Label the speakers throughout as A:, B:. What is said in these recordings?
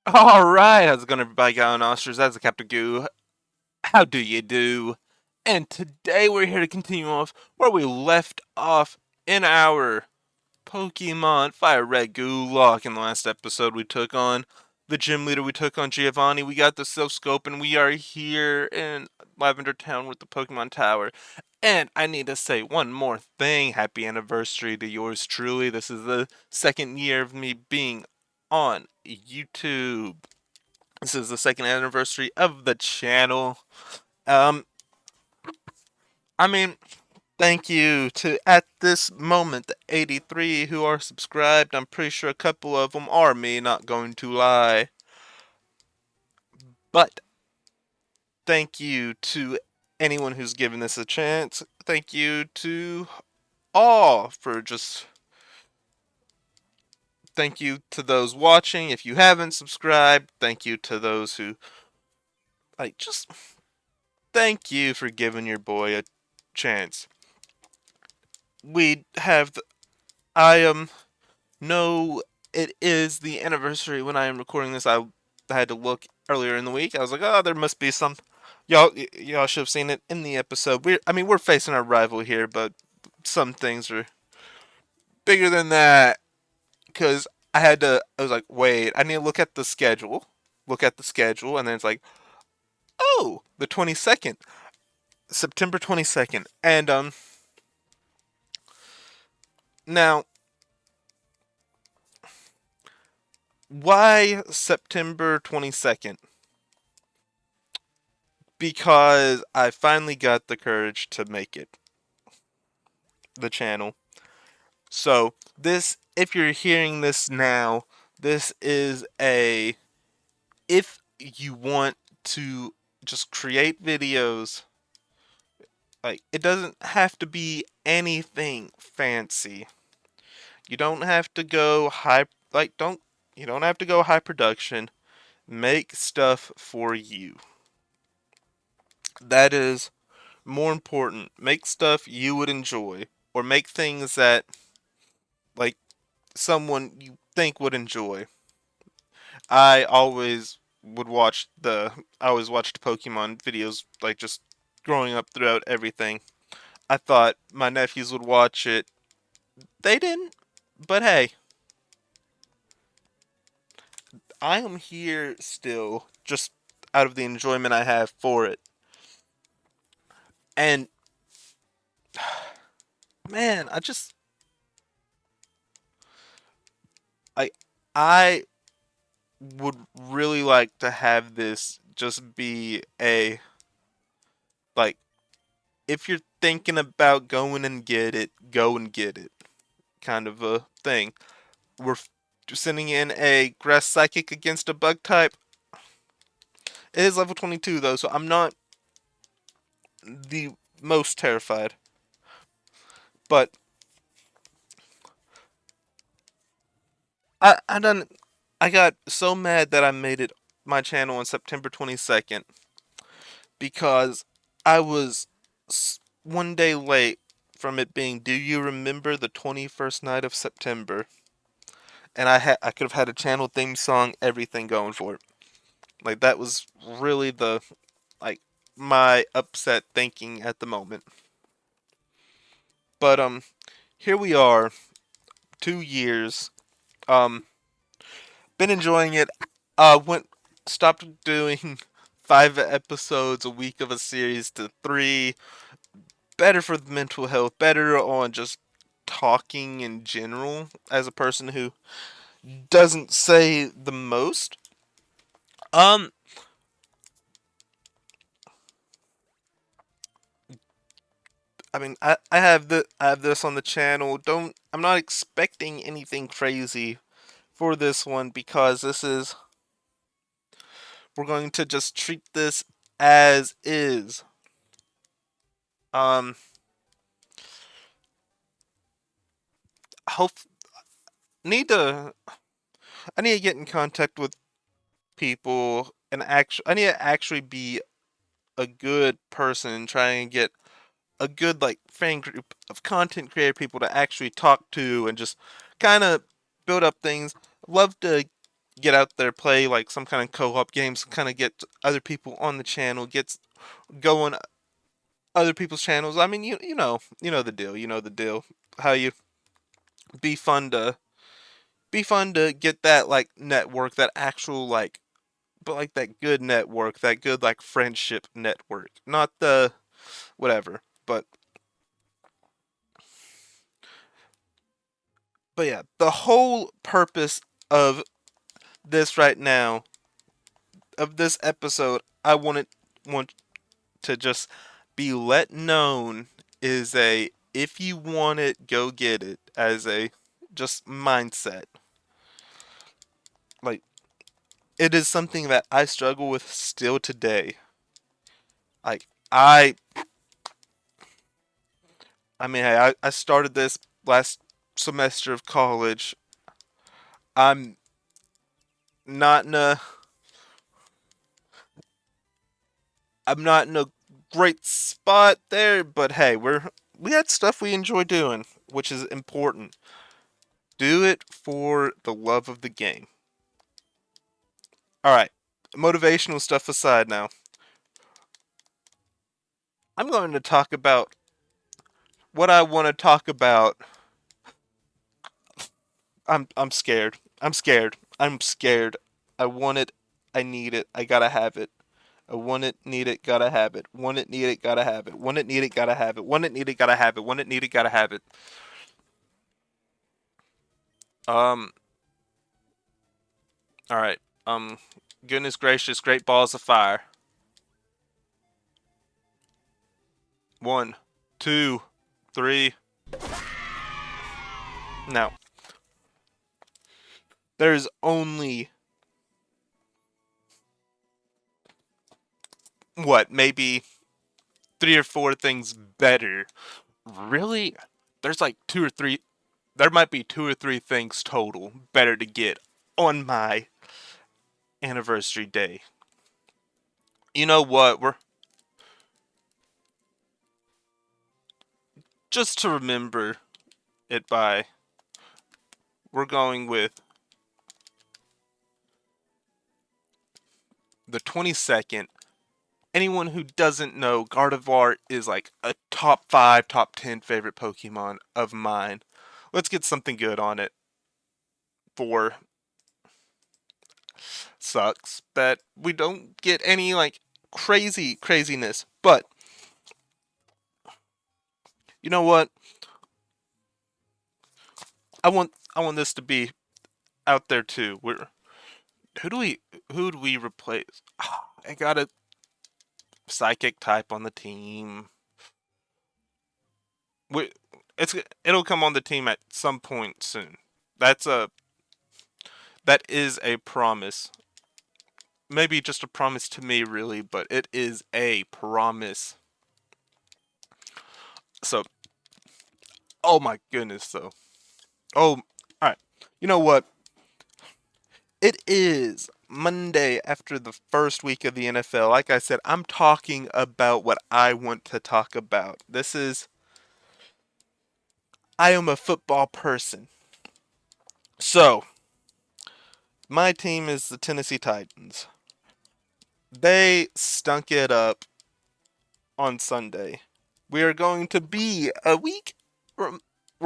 A: Alright, how's it going everybody going, Osters? That's the Captain Goo. How do you do? And today we're here to continue off where we left off in our Pokemon FireRed GOOlocke. In the last episode we took on the gym leader, we took on Giovanni, we got the Silk Scope, and we are here in Lavender Town with the Pokemon Tower. And I need to say one more thing. Happy anniversary to yours truly. This is the second year of me being on YouTube. This is the second anniversary of the channel. Um, I mean, thank you to, at this moment, the 83 who are subscribed. I'm pretty sure a couple of them are me, not going to lie. But thank you to anyone who's given this a chance. Thank you to all for just. Thank you to those watching. If you haven't subscribed, thank you to those who. Just thank you for giving your boy a chance. We have. I know it is the anniversary when I am recording this. I had to look earlier in the week. I was like, oh, there must be some. Y'all should have seen it in the episode. We're facing our rival here, but some things are bigger than that. Because I was like, wait, I need to look at the schedule. Look at the schedule, and then it's like, oh, the 22nd, September 22nd, and now why September 22nd? Because I finally got the courage to make it the channel. So, if you're hearing this now, this is if you want to just create videos, it doesn't have to be anything fancy. You don't have to go you don't have to go high production. Make stuff for you. That is more important. Make stuff you would enjoy, or make things that like someone you think would enjoy. I always I always watched Pokemon videos, just growing up throughout everything. I thought my nephews would watch it. They didn't, but hey, I am here still just out of the enjoyment I have for it. And man, I I would really like to have this just be a like if you're thinking about going and get it, go and get it kind of a thing. We're sending in a grass psychic against a bug type. It is level 22 though, so I'm not the most terrified. But I got so mad that I made it my channel on September 22nd because I was one day late from it being, do you remember the 21st night of September? And I could have had a channel theme song, everything going for it. That was really like my upset thinking at the moment. But here we are, 2 years. Um been enjoying it. Went stopped doing 5 episodes a week of a series to 3. Better for the mental health, better on just talking in general as a person who doesn't say the most. Um I have this on the channel. I'm not expecting anything crazy for this one because we're going to just treat this as is. Um hope need to I need to get in contact with people and I need to actually be a good person and try and get a good fan group of content creator people to actually talk to and just kind of build up things. Love to get out there, play like some kind of co-op games, kind of get other people on the channel, gets going other people's channels. I mean, you know the deal. You know the deal. How you be fun to be fun to get that like network, that actual like, but like that good network, that good like friendship network, not the whatever. But yeah, the whole purpose of this right now, of this episode, want to just be let known is a if you want it, go get it as a just mindset. Like it is something that I struggle with still today. Like I mean, hey, I started this last semester of college. I'm not in a I'm not in a great spot there, but hey, we had stuff we enjoy doing, which is important. Do it for the love of the game. All right, motivational stuff aside now. I'm going to talk about what I want to talk about. I'm scared. I'm scared. I'm scared. I want it. I need it. I gotta have it. I want it, need it, gotta have it. Want it, need it, gotta have it. Want it, need it, gotta have it. Want it, need it, gotta have it. Want it, need it, gotta have it. Um. All right. Goodness gracious, great balls of fire. One, two, three. Now, there's only what, maybe three or four things better. Really? There's like two or three. There might be two or three things total better to get on my anniversary day. You know what? We're just to remember it by. We're going with the 22nd. Anyone who doesn't know, Gardevoir is like a top 5, top 10 favorite Pokemon of mine. Let's get something good on it for sucks that we don't get any like craziness. But you know what? I want this to be out there too. Who do we who do we replace? I got a psychic type on the team. We, it'll come on the team at some point soon. That's a that is a promise. Maybe just a promise to me, really, but it is a promise. So, oh my goodness, though. Oh, all right. You know what? It is Monday after the first week of the NFL. Like I said, I'm talking about what I want to talk about. I am a football person. So, my team is the Tennessee Titans. They stunk it up on Sunday. We are going to be a week. We're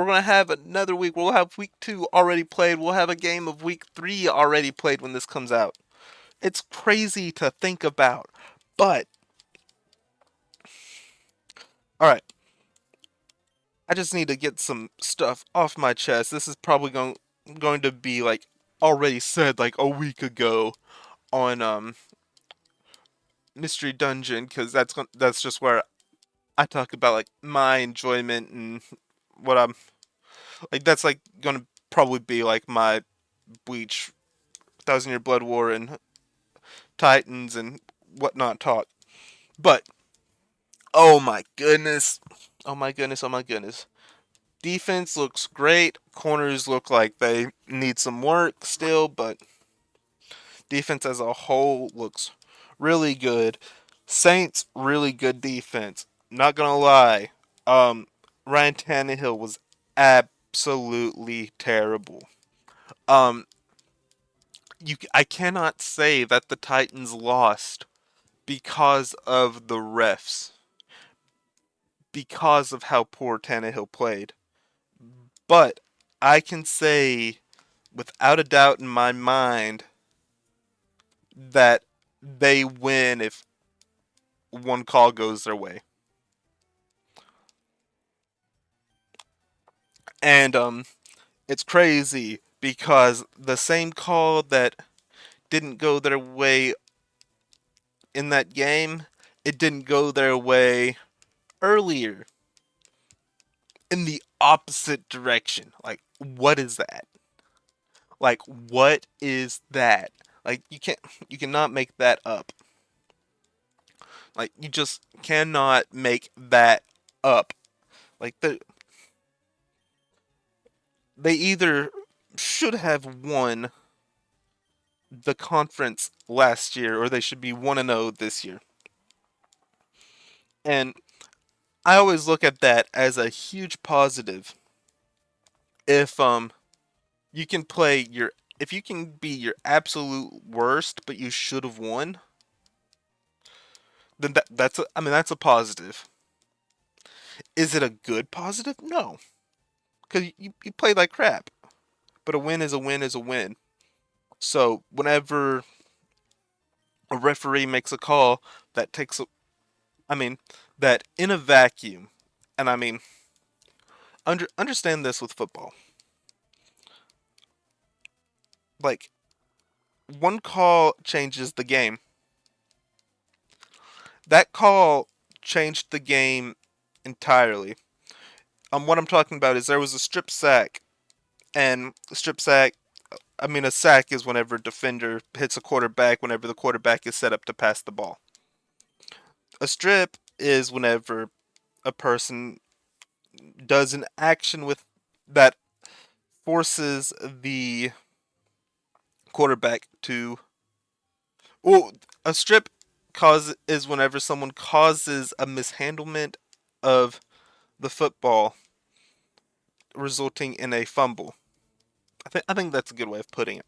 A: going to have another week. We'll have week 2 already played. We'll have a game of week 3 already played when this comes out. It's crazy to think about. But, alright. I just need to get some stuff off my chest. This is probably going to be like already said like a week ago on Mystery Dungeon, because that's just where I talk about like my enjoyment and what I'm like. That's like gonna probably be like my Bleach, Thousand Year Blood War, and Titans and whatnot talk. But oh my goodness, oh my goodness, oh my goodness. Defense looks great. Corners look like they need some work still, but defense as a whole looks really good. Saints really good defense. Not gonna lie, Ryan Tannehill was absolutely terrible. Um, I cannot say that the Titans lost because of the refs, because of how poor Tannehill played. But I can say without a doubt in my mind that they win if one call goes their way. And it's crazy because the same call that didn't go their way in that game, it didn't go their way earlier in the opposite direction. Like, what is that? Like, what is that? Like, you cannot make that up. Like, you just cannot make that up. Like, they either should have won the conference last year or they should be 1-0 this year. And I always look at that as a huge positive. If you can play your if you can be your absolute worst but you should have won, then that's a positive. Is it a good positive? No, because you play like crap. But a win is a win is a win. So whenever a referee makes a call that takes a, I mean, that in a vacuum, and I mean, understand this with football. Like, one call changes the game. That call changed the game entirely. What I'm talking about is there was a strip sack, and a strip sack, I mean, a sack is whenever a defender hits a quarterback whenever the quarterback is set up to pass the ball. A strip is whenever a person does an action with that forces the quarterback to. Well, a strip cause is whenever someone causes a mishandlement of the football, resulting in a fumble. I think that's a good way of putting it.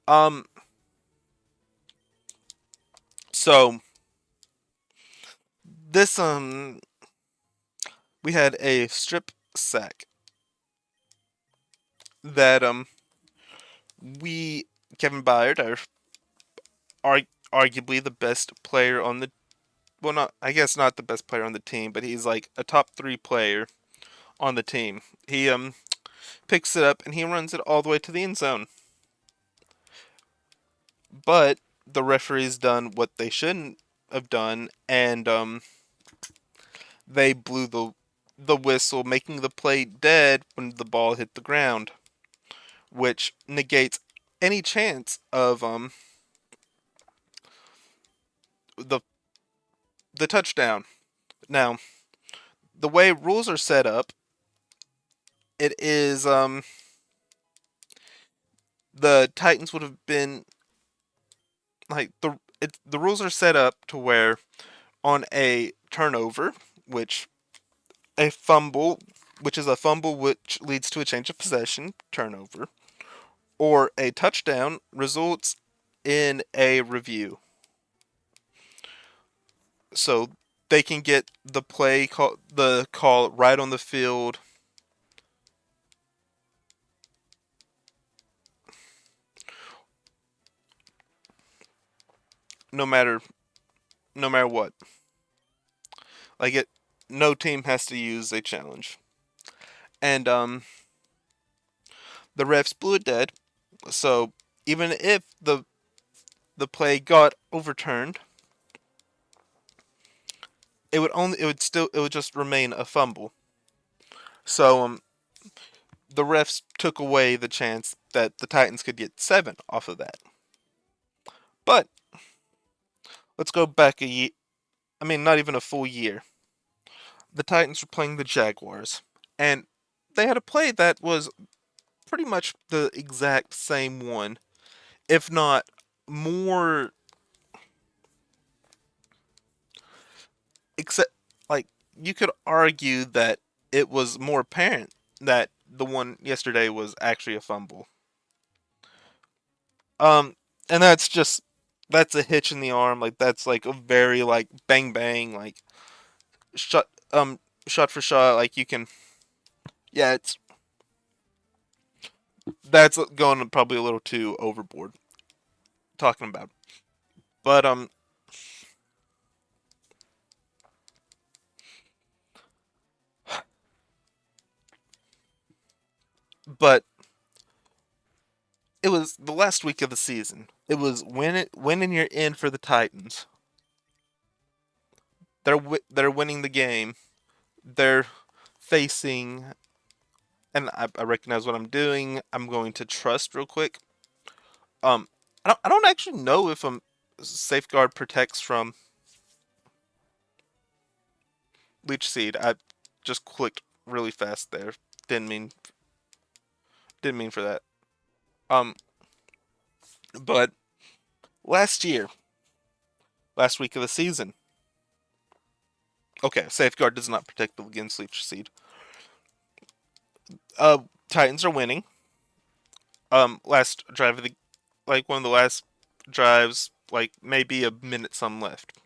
A: Um, so this we had a strip sack that we Kevin Byard, arguably the best player on the, well, not, I guess not the best player on the team, but he's like a top 3 player on the team. He picks it up and he runs it all the way to the end zone. But the referee's done what they shouldn't have done, and they blew the whistle, making the play dead when the ball hit the ground, which negates any chance of the touchdown. Now, the way rules are set up, it is the Titans would have been like the rules are set up to where on a turnover, which a fumble, which is a fumble which leads to a change of possession, turnover, or a touchdown results in a review. So they can get the call right on the field. No matter what. Like it no team has to use a challenge. And the refs blew it dead. So even if the play got overturned, it would just remain a fumble. So the refs took away the chance that the Titans could get 7 off of that. But let's go back a year. I mean, not even a full year. The Titans were playing the Jaguars, and they had a play that was pretty much the exact same one, if not more. Except, like, you could argue that it was more apparent that the one yesterday was actually a fumble. Um, and that's a hitch in the arm. Like that's like a very like bang bang like shot shot for shot. Like you can yeah, it's that's going probably a little too overboard talking about. But but it was the last week of the season. It was winning you're in for the Titans. They're winning the game. They're facing, and I recognize what I'm doing. I'm going to trust real quick. Um, I don't actually know if safeguard protects from leech seed. I just clicked really fast there. Didn't mean didn't mean for that. Um, but last year, last week of the season. Okay, safeguard does not protect against leech seed. Uh, Titans are winning. Last drive of the like one of the last drives, like maybe a minute some left,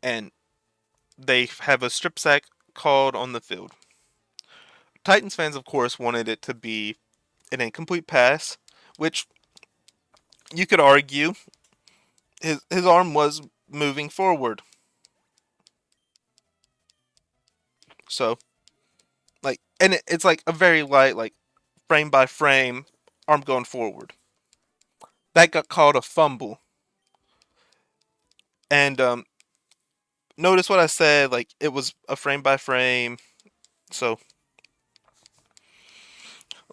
A: and they have a strip sack called on the field. Titans fans, of course, wanted it to be an incomplete pass, which you could argue his arm was moving forward. So like, and it's like a very light, like frame by frame, arm going forward. That got called a fumble. And notice what I said, like it was a frame by frame. So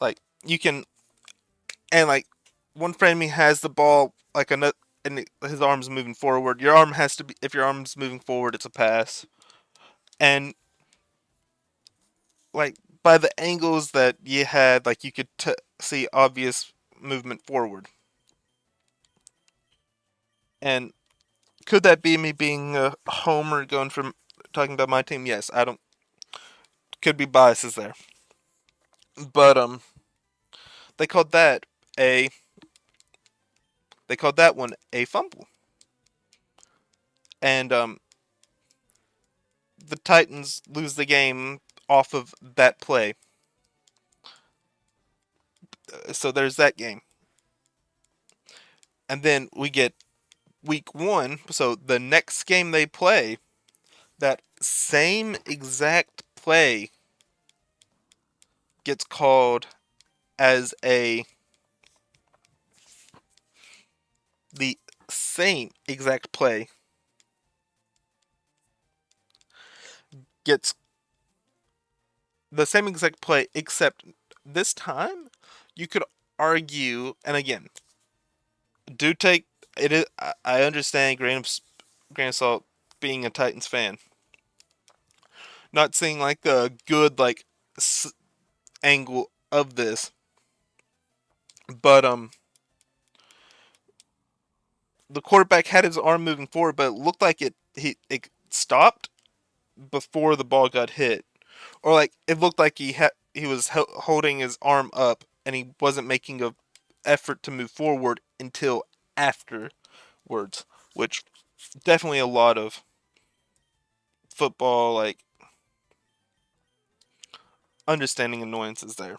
A: like you can and like one frame he has the ball like another and his arm's moving forward. Your arm has to be if your arm's moving forward, it's a pass. And like by the angles that you had, like you could see obvious movement forward. And could that be me being a homer going from talking about my team? Yes, I don't. Could be biases there, but they called that a they called that one a fumble, and the Titans lose the game off of that play. So there's that game, and then we get week one. So the next game they play, that same exact play gets called as a the same exact play gets the same exact play, except this time you could argue, and again, do take it. Is, I understand grain of salt being a Titans fan, not seeing like the good like angle of this, but the quarterback had his arm moving forward, but it looked like it stopped before the ball got hit, or like it looked like he was holding his arm up and he wasn't making a effort to move forward until afterwards, which definitely a lot of football like understanding annoyances there.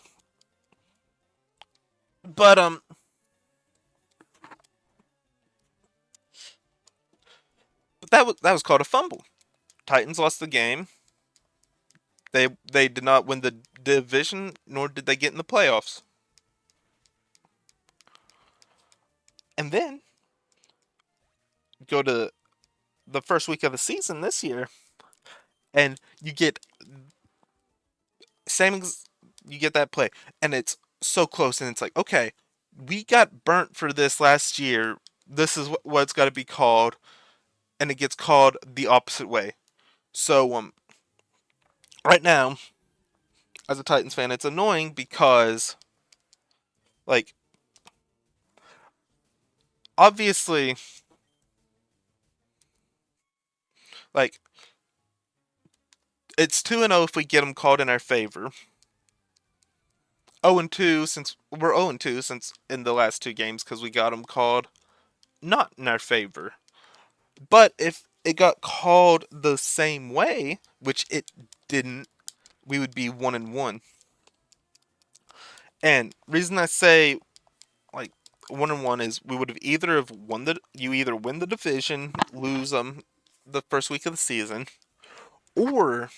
A: But that was called a fumble. Titans lost the game. They did not win the division, nor did they get in the playoffs. And then go to the first week of the season this year, and you get same you get that play, and it's so close, and it's like okay, we got burnt for this last year. This is what it's got to be called, and it gets called the opposite way. So right now, as a Titans fan, it's annoying because like obviously like it's 2-0 if we get them called in our favor. 0-2 since we're 0-2 since in the last two games because we got them called not in our favor. But if it got called the same way, which it didn't, we would be 1-1. And reason I say like 1-1 is we would have either have won the you either win the division, lose the first week of the season, or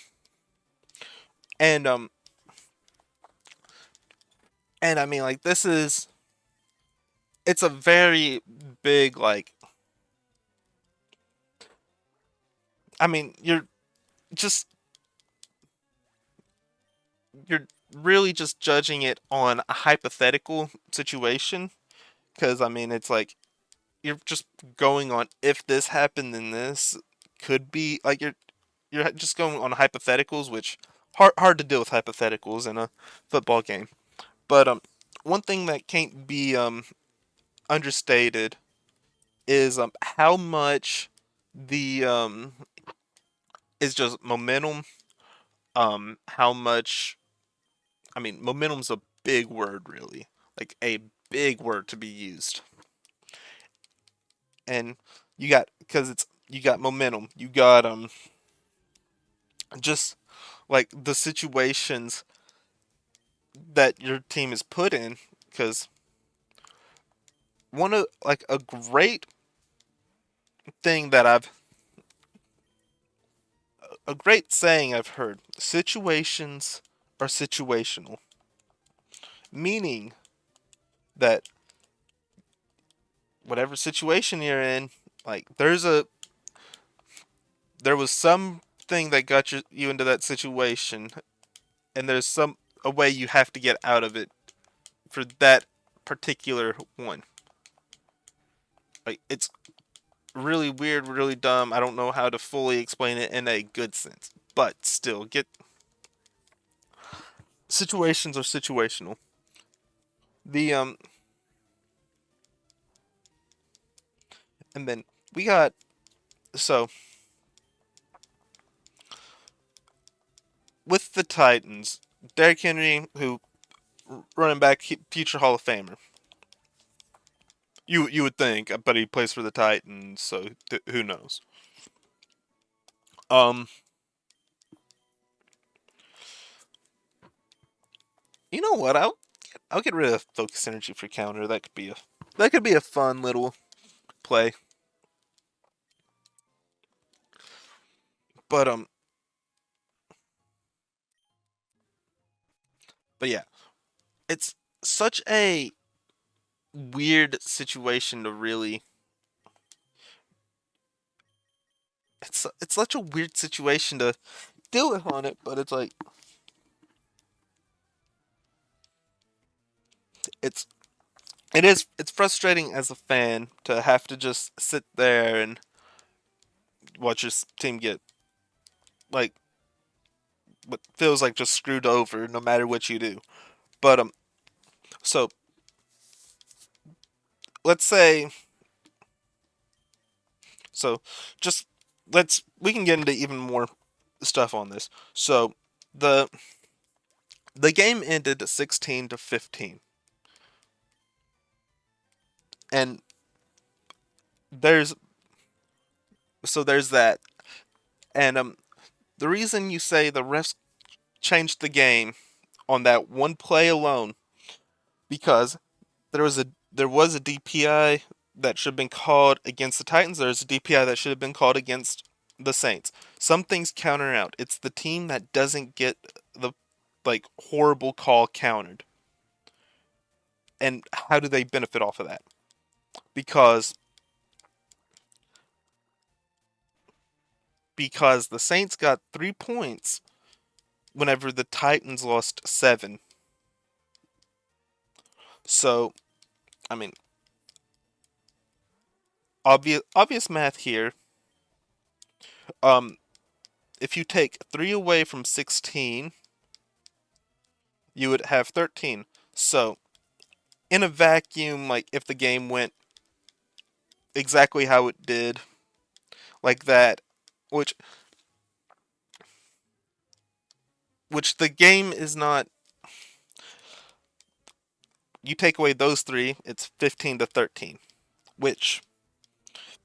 A: and um and I mean like this is it's a very big like I mean just you're really just judging it on a hypothetical situation because I mean it's like you're just going on if this happened then this could be like you're just going on hypotheticals which hard to deal with hypotheticals in a football game. But one thing that can't be understated is how much the is just momentum. How much I mean, momentum's a big word, really, like a big word to be used. And you got because it's you got momentum, you got just like the situations that your team is put in. Because one of like a great thing that a great saying I've heard: situations are situational, meaning that whatever situation you're in, like there was something that got you into that situation, and there's a way you have to get out of it for that particular one. Like it's really weird, really dumb. I don't know how to fully explain it in a good sense, but still, get situations are situational. The and then we got so with the Titans, Derrick Henry, who running back, future Hall of Famer. You would think, but he plays for the Titans, so who knows? Um, you know what? I'll get rid of focus energy for counter. That could be a fun little play. But but yeah, it's such a weird situation to really. It's such a weird situation to deal with on it, but it's like it's it's frustrating as a fan to have to just sit there and watch your team get like what feels like just screwed over no matter what you do. But so let's say so just we can get into even more stuff on this. So the the game ended 16-15, and there's there's that, and the reason you say the refs changed the game on that one play alone because there was a DPI that should have been called against the Titans. There's a DPI that should have been called against the Saints. Some things counter out. It's the team that doesn't get the like horrible call countered. And how do they benefit off of that? Because the Saints got 3 points whenever the Titans lost 7. So, I mean, obvious math here. Um, if you take 3 away from 16, you would have 13. So, in a vacuum, like if the game went exactly how it did, like that, which the game is not you take away those three, it's 15-13, which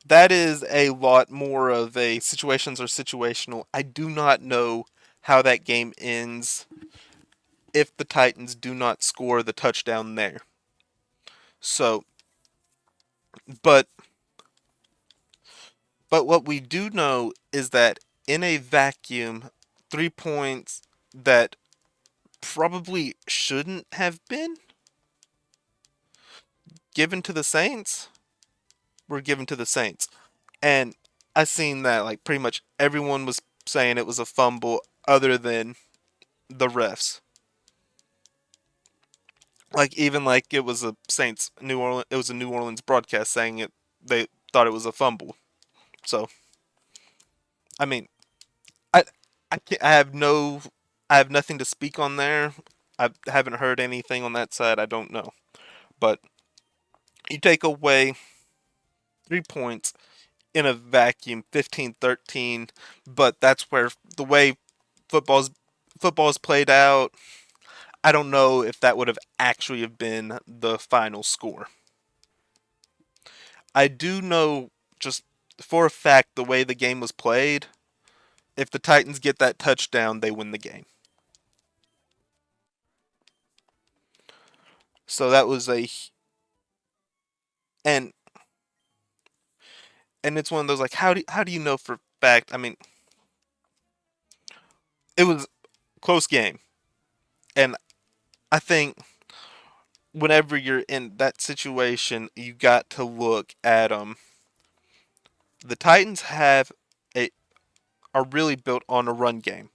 A: that is a lot more of a situations are situational. I do not know how that game ends if the Titans do not score the touchdown there. So, but what we do know is that in a vacuum, 3 points that probably shouldn't have been given to the Saints were given to the Saints. And I seen that like pretty much everyone was saying it was a fumble other than the refs. Like even like it was a Saints New Orleans it was a New Orleans broadcast saying it they thought it was a fumble. So, I mean, I I have no I have nothing to speak on there. I haven't heard anything on that side. I don't know. But you take away 3 points in a vacuum, 15-13, but that's where the way football's football's played out, I don't know if that would have actually have been the final score. I do know just for a fact the way the game was played, if the Titans get that touchdown, they win the game. So that was a and it's one of those like how do you know for a fact? I mean, it was a close game, and I think whenever you're in that situation, you got to look at the Titans have a are really built on a run game.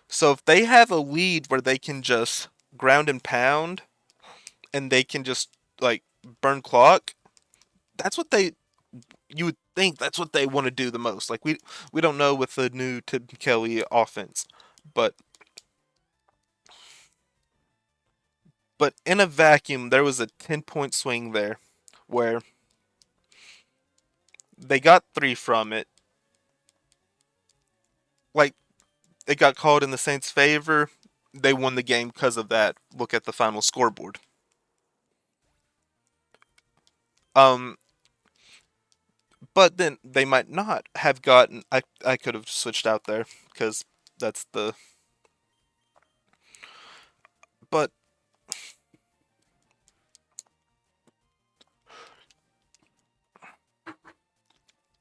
A: So if they have a lead where they can just ground and pound and they can just like burn clock, that's what they you would think that's what they want to do the most. Like we don't know with the new Tim Kelly offense, but in a vacuum there was a 10-point swing there where they got 3 from it. Like it got called in the Saints' favor. They won the game because of that. Look at the final scoreboard. Um, but then they might not have gotten. I could have switched out there because that's the. But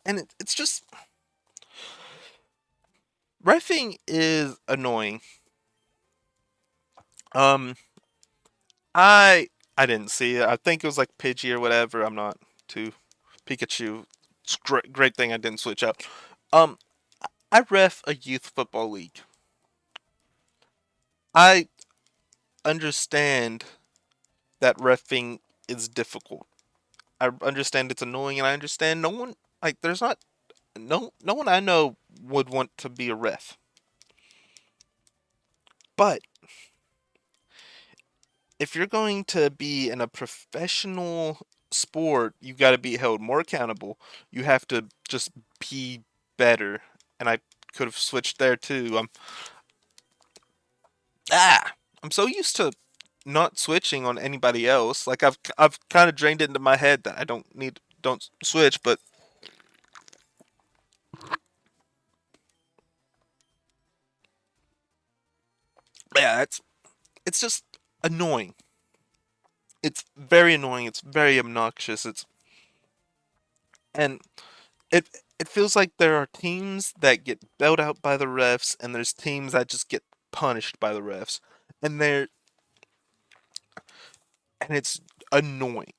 A: and it's just reffing is annoying. Um, I I didn't see it. I think it was like Pidgey or whatever. I'm not too Pikachu. It's great thing I didn't switch out. Um, I ref a youth football league. I understand that reffing is difficult. I understand it's annoying, and I understand no one like there's not no one I know would want to be a ref. But if you're going to be in a professional sport, you got to be held more accountable. You have to just be better. And I could have switched there too. Ah, I'm so used to not switching on anybody else. Like I've kind of drained it into my head that I don't switch, but yeah, it's just annoying. It's very annoying. It's very obnoxious. And it it feels like there are teams that get bailed out by the refs, and there's teams that just get punished by the refs, and it's annoying.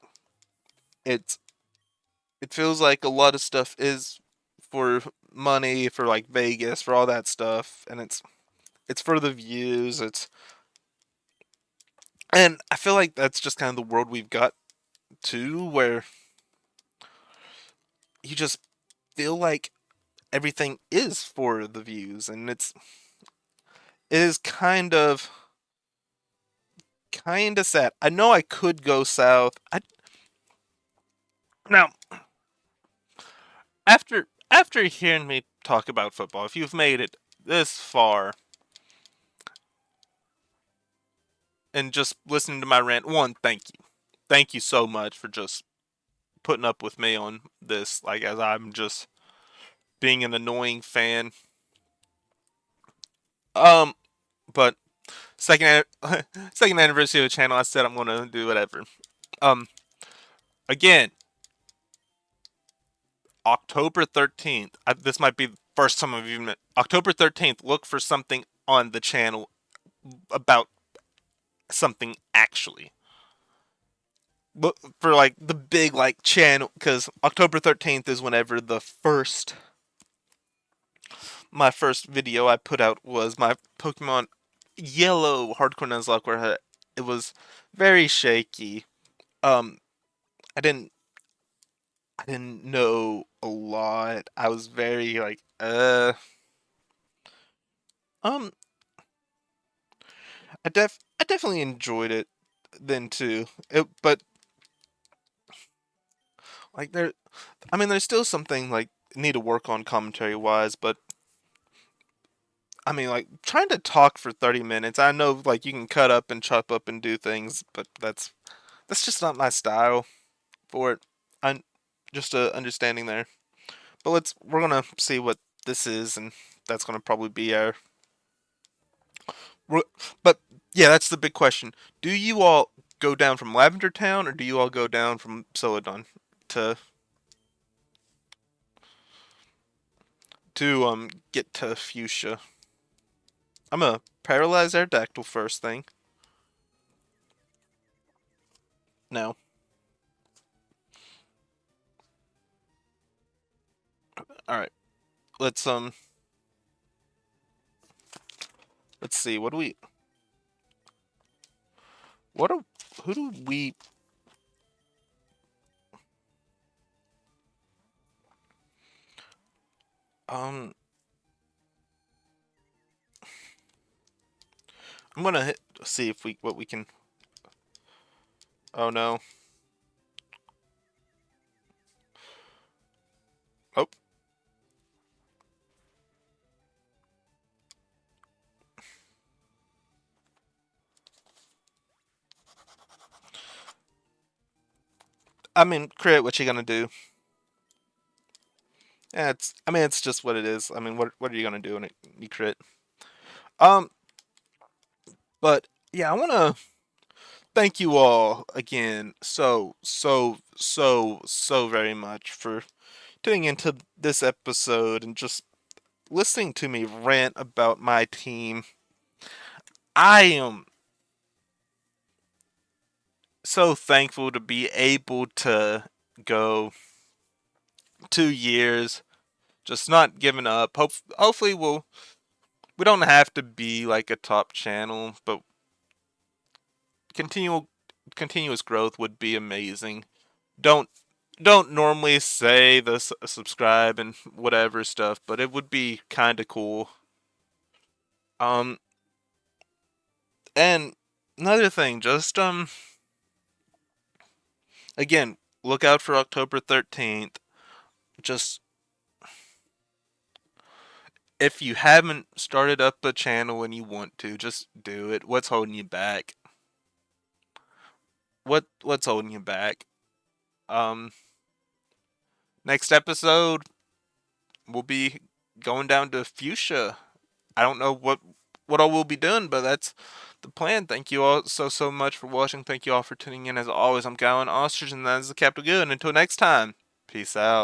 A: It's it feels like a lot of stuff is for money, for like Vegas, for all that stuff, and it's for the views. And I feel like that's just kind of the world we've got to, where you just feel like everything is for the views, and it is kind of sad. I know I could go south. Now after hearing me talk about football, if you've made it this far, and just listening to my rant. One, thank you. Thank you so much for just putting up with me on this. Like, as I'm just being an annoying fan. Um, but second anniversary of the channel, I said I'm gonna do whatever. Um, again, October 13th. This might be the first time I've even met. October 13th. Look for something on the channel about something actually. Look for like the big like channel, because October 13th is whenever my first video I put out was my Pokemon Yellow Hardcore Nuzlocke, where it was very shaky. Um, I didn't I didn't know a lot. I was very like um I definitely enjoyed it then too. But like there's still something like need to work on commentary wise, but I mean, like trying to talk for 30 minutes. I know like you can cut up and chop up and do things, but that's just not my style for it. I'm just a understanding there. But we're gonna see what this is, and that's gonna probably be our. But yeah, that's the big question. Do you all go down from Lavender Town, or do you all go down from Celadon to get to Fuchsia? I'm a paralyzed Aerodactyl first thing. No. All right. Let's let's see. What do who do we um I'm gonna see if what we can. Oh no. Oh. I mean, crit. What you gonna do? Yeah, it's just what it is. I mean, what are you gonna do when you crit? Um, but yeah, I wanna thank you all again so very much for tuning into this episode and just listening to me rant about my team. I am so thankful to be able to go 2 years, just not giving up. Hopefully we don't have to be like a top channel, but continual continuous growth would be amazing. Don't don't normally say the subscribe and whatever stuff, but it would be kind of cool. Um, and another thing, just again, look out for October 13th. Just if you haven't started up a channel and you want to, just do it. What's holding you back? What's holding you back? Um, next episode we'll be going down to Fuchsia. I don't know what all we'll be doing, but that's the plan. Thank you all so much for watching. Thank you all for tuning in. As always, I'm Gowan Ostrich, and that is the Capital Good. And until next time, peace out.